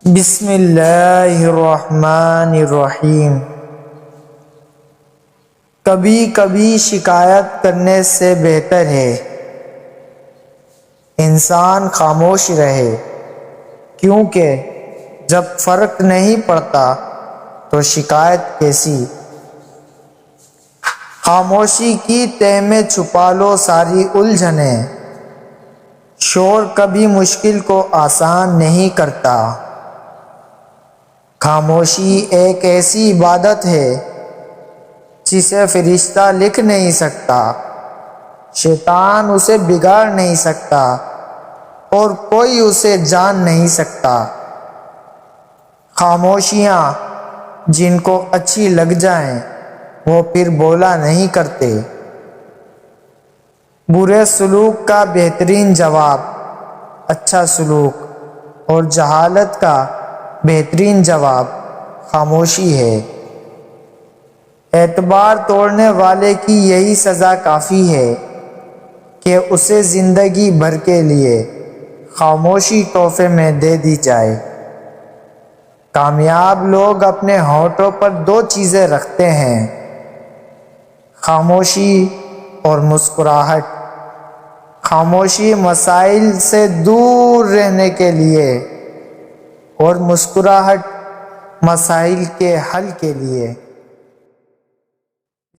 بسم اللہ الرحمن الرحیم۔ کبھی کبھی شکایت کرنے سے بہتر ہے انسان خاموش رہے، کیونکہ جب فرق نہیں پڑتا تو شکایت کیسی۔ خاموشی کی تہ میں چھپا لو ساری الجھنیں، شور کبھی مشکل کو آسان نہیں کرتا۔ خاموشی ایک ایسی عبادت ہے جسے فرشتہ لکھ نہیں سکتا، شیطان اسے بگاڑ نہیں سکتا اور کوئی اسے جان نہیں سکتا۔ خاموشیاں جن کو اچھی لگ جائیں وہ پھر بولا نہیں کرتے۔ برے سلوک کا بہترین جواب اچھا سلوک، اور جہالت کا بہترین جواب خاموشی ہے۔ اعتبار توڑنے والے کی یہی سزا کافی ہے کہ اسے زندگی بھر کے لیے خاموشی تحفے میں دے دی جائے۔ کامیاب لوگ اپنے ہونٹوں پر دو چیزیں رکھتے ہیں، خاموشی اور مسکراہٹ۔ خاموشی مسائل سے دور رہنے کے لیے اور مسکراہٹ مسائل کے حل کے لیے۔